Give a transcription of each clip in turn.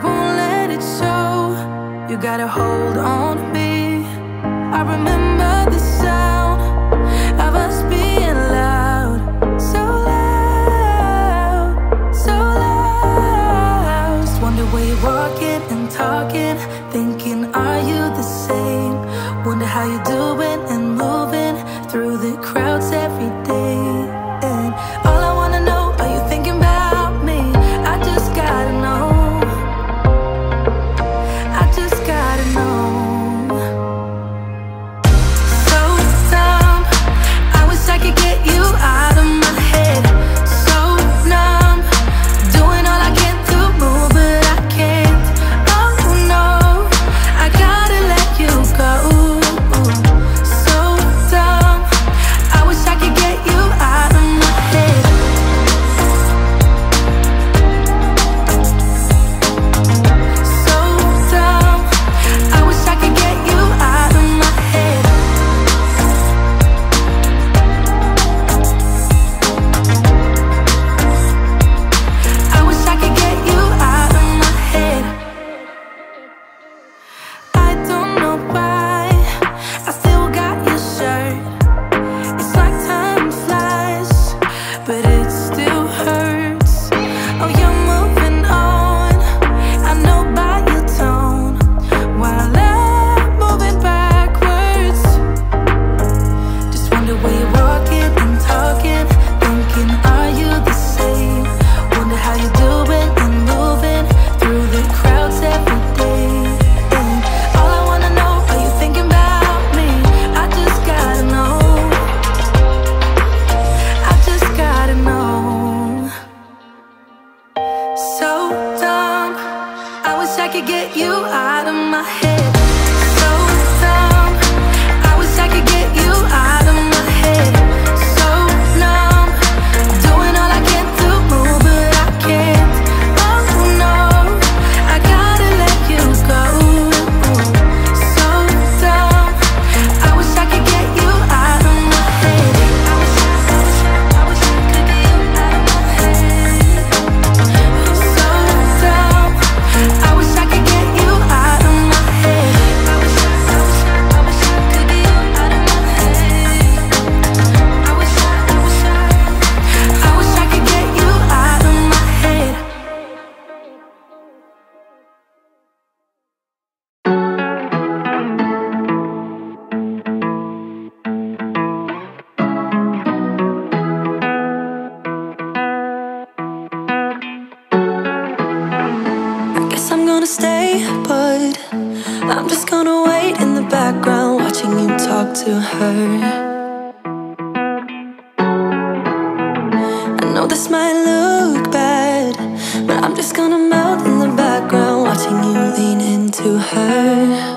won't let it show. You got a hold on me. I remember the sound of us being loud, so loud, so loud. Just wonder where you're walking and talking, thinking, are you the same? Wonder how you're doing and moving through the crowds every day. And all I wanna know, are you thinking about me? I just gotta know. I just gotta know. So dumb, I wish I could get you out of my head. So numb, doing all I can to move, but I can't. Oh no, I gotta let you go. So dumb, I wish I could get you out of my head. So dumb, I wish I could get you out of my head. I wish I could get you out of my head. I don't know why I still got your shirt. It's like time flies, but it still hurts. Oh, you're moving on, I know by your tone, while I'm moving backwards. Just wonder where you're walking and talking, thinking, are you the same? Wonder how you're doing and moving through the crowds every day. And all I wanna know, are you thinking about me? I just gotta know. I just gotta know. So dumb, I wish I could get you out of my head. So dumb, I wish I could get you out of my head. So numb, doing all I can to move, but I can't. Oh no, I gotta let you go. So dumb, I wish I could get you out of my head. I wish I could get you out of my head. So dumb, I wish I could get you out of my head. I wish I could get you out of my head. I wish I could get you out of my head. I guess I'm gonna stay, but I'm just gonna wait in the background, watching you talk to her. I know this might look bad, but I'm just gonna melt in the background, watching you lean into her.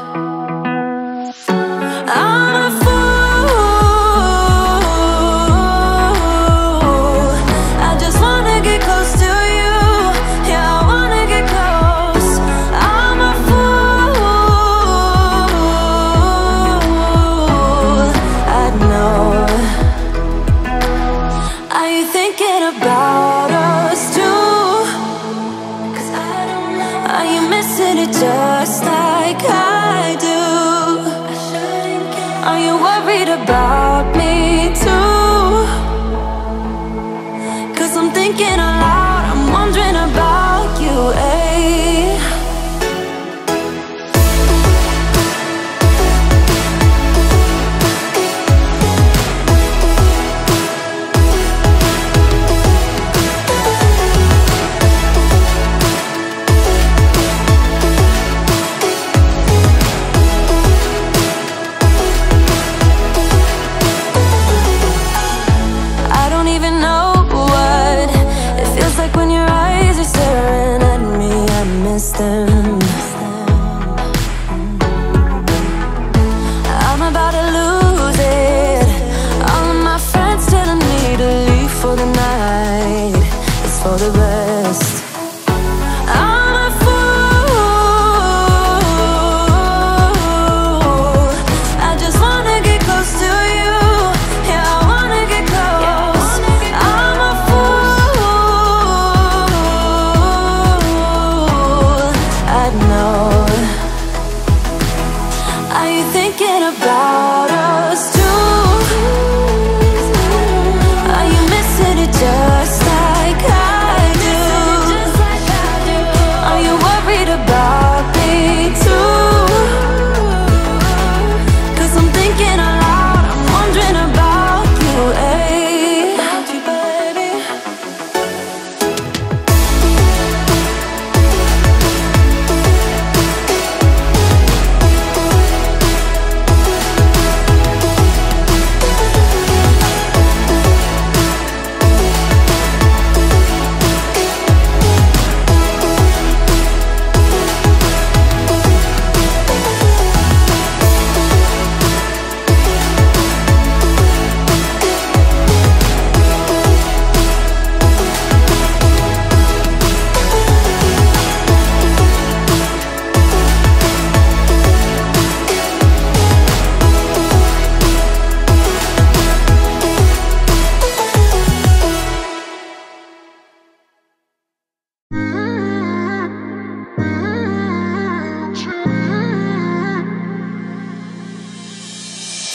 I'm a fool. I just wanna get close to you. Yeah, I wanna get close. I'm a fool. I know. Are you thinking about us too? 'Cause I don't know. Are you missing it just like I do? Are you worried about me too? 'Cause I'm thinking aloud, I'm wondering about you, eh? I don't even know what it feels like when your eyes are staring at me. I miss them. I'm about to lose it. All of my friends telling me to leave for the night. It's for the best. I'm a fool. I just wanna get close to you. Yeah, I wanna get close. I'm a fool. said no. Are you thinking about us too? Are you missing it just like I do? Are you worried about me too? 'Cause I'm thinking out loud, I'm wondering about you, eh? About you, baby.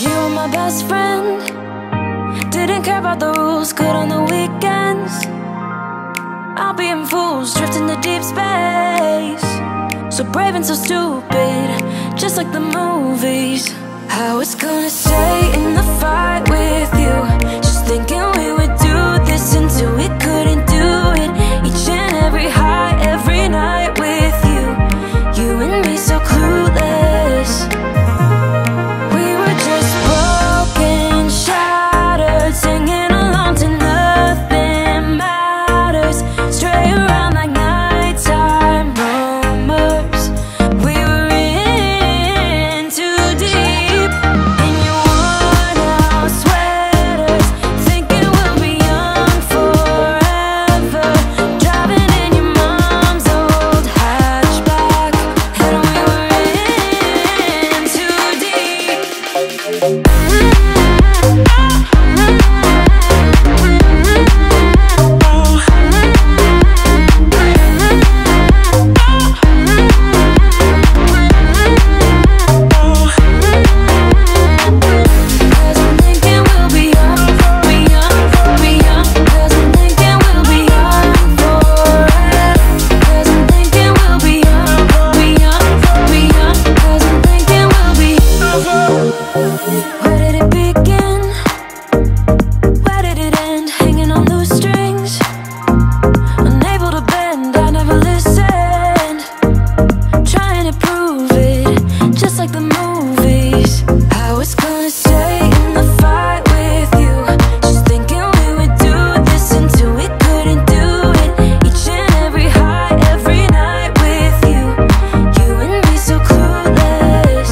You were my best friend, didn't care about the rules, good on the weekends. I'll be in fools, drifting to deep space. So brave and so stupid, just like the movies. I was gonna stay in the fight with you, just thinking we would do this until we couldn't do it. Each and every high, every night with you, you and me so clueless. Singing along to nothing matters, stray around like nighttime rumors. We were in too deep, in your worn-out sweaters, thinking we'll be young forever, driving in your mom's old hatchback, and we were in too deep. Where did it begin? Where did it end? Hanging on loose strings, unable to bend, I never listened. Trying to prove it, just like the movies. I was gonna stay in the fight with you, just thinking we would do this until we couldn't do it. Each and every high, every night with you, you and me so clueless.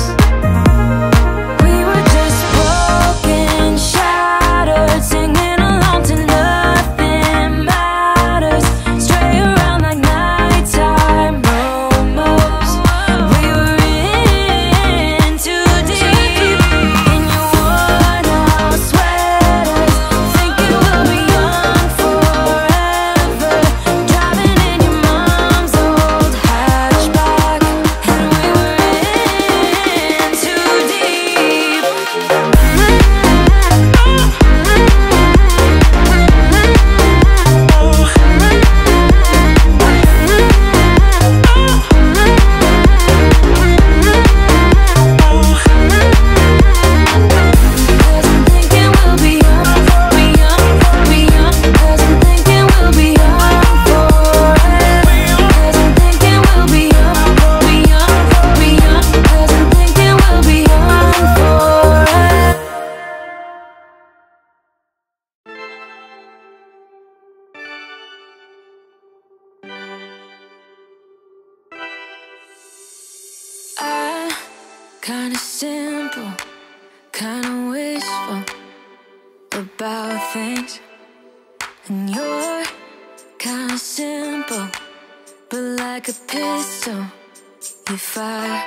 We were just broken, shattered, singing along to nothing matters, stray around like nighttime rumors. We were in too deep, in your worn-out sweaters, thinking we'll be young forever, driving in your mom's old hatchback, and we were in too deep. Cause I'm thinking we'll be young, be young, be young. Cause I'm thinking we'll be young forever. Cause I'm thinking we'll be young, be young, be young. Cause I'm thinking we'll be young forever. I'm kinda simple, kinda wishful about things, and you're kinda simple, but like a pistol, you fire.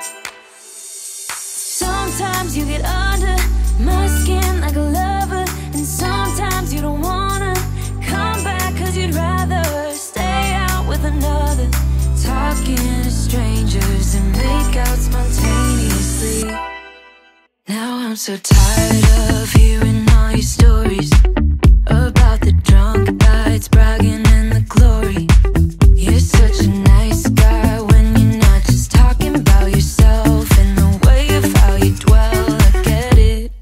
Sometimes you get under my skin like a lover, and sometimes you don't wanna come back 'cause you'd rather stay out with another, talking to strangers. I'm so tired of hearing all your stories about the drunk nights, bragging in the glory. You're such a nice guy when you're not just talking about yourself and the way of how you dwell. I get it.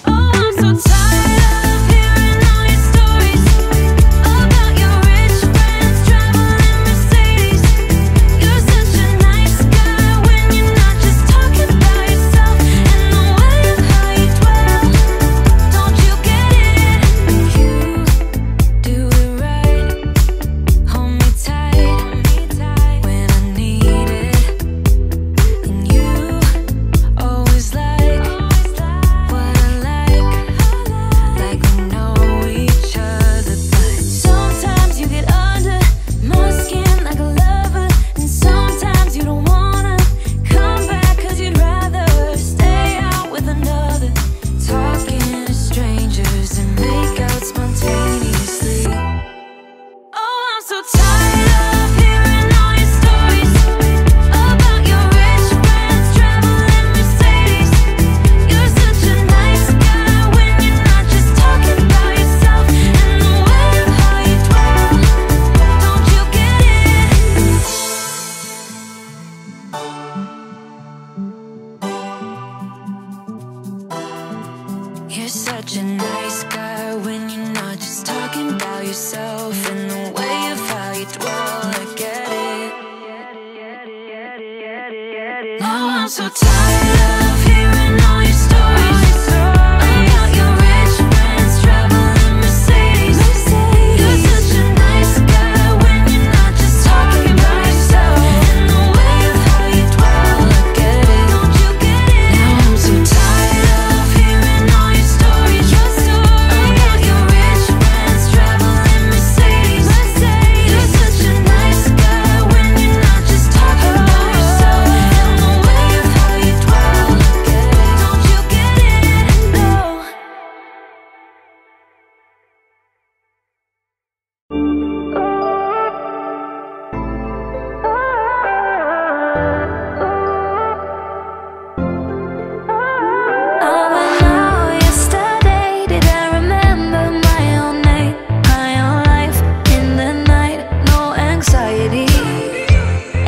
Oh, I'm so tired of hearing all your stories about your rich friends traveling Mercedes. You're such a nice guy when you're not just talking about yourself and the way of how you dwell. Don't you get it? You do it right. Hold me tight when I need it. And you always like what I like we know each other. But sometimes you get under my skin like a lover, and sometimes you don't wanna come back 'cause you'd rather stay out with another, talking to strangers and make out spontaneously. Oh, I'm so tired of hearing all your stories about your rich friends traveling Mercedes. You're such a nice guy when you're not just talking about yourself and the way of how you dwell. Don't you get it? You're such a nice guy when you're not just talking about yourself and the way of how you dwell. I get it. Now I'm so tired of hearing all your stories about your rich friends traveling Mercedes. You're such a nice guy when you're not just talking about yourself and the way of how you dwell. I get it. Don't you get it? Now I'm so tired of hearing all your stories about your rich friends traveling Mercedes. You're such a nice guy when you're not just talking about yourself and the way of how you dwell. I get it. Don't you get it? No. I went out yesterday, did I remember my own name? My own life in the night, no anxiety.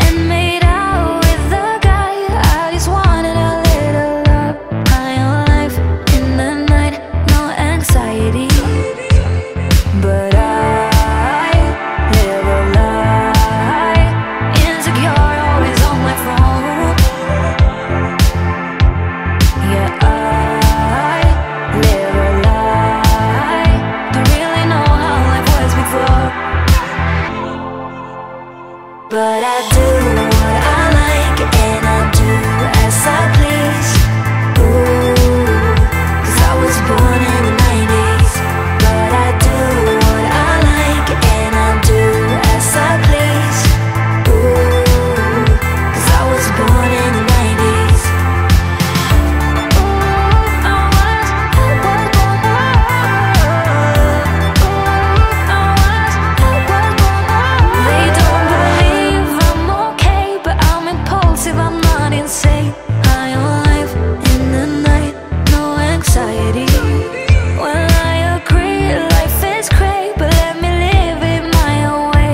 And made out with the guy, I just wanted a little love. My own life in the night, no anxiety. But I live a lie, insecure, always on my phone. Yeah, I live a lie, don't really know how life was before. But I do what I like and I do as I please. Ooh, 'cause I was born in the 90s. But I do what I like and I do as I please. Ooh, 'cause I was born in the 90s. They don't believe I'm okay, but I'm impulsive, I'm not insane. My own life in the night, no anxiety. Well, I agree, life is great, but let me live it my own way.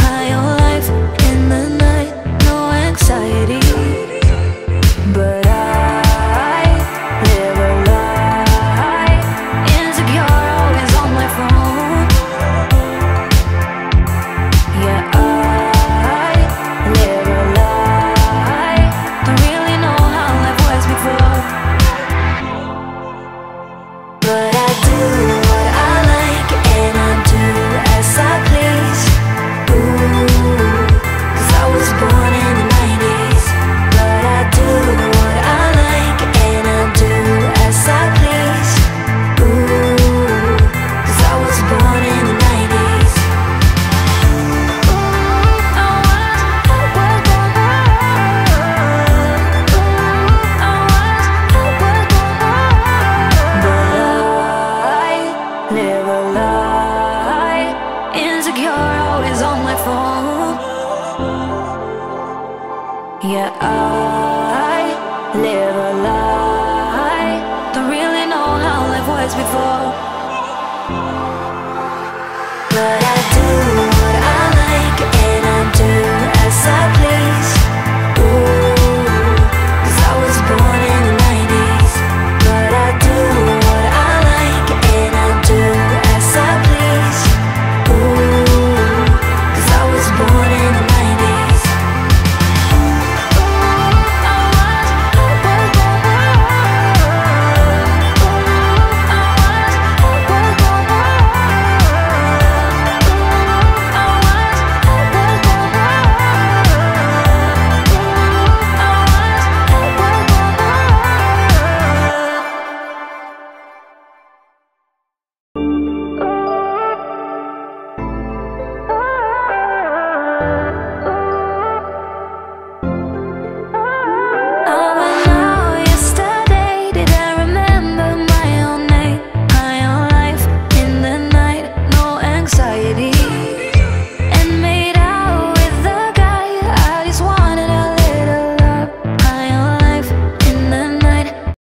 My own life in the night, no anxiety. But I live a lie, insecure, always on my phone. Yeah, I live a lie, don't really know how life was before. But I do what I like and I do as I please. Ooh, 'cause I was born in the 90s. But I do what I like and I do as I please. Ooh, 'cause I was born in the 90s. But I live a lie, insecure, always on my phone. Yeah, I live a lie, was before. But I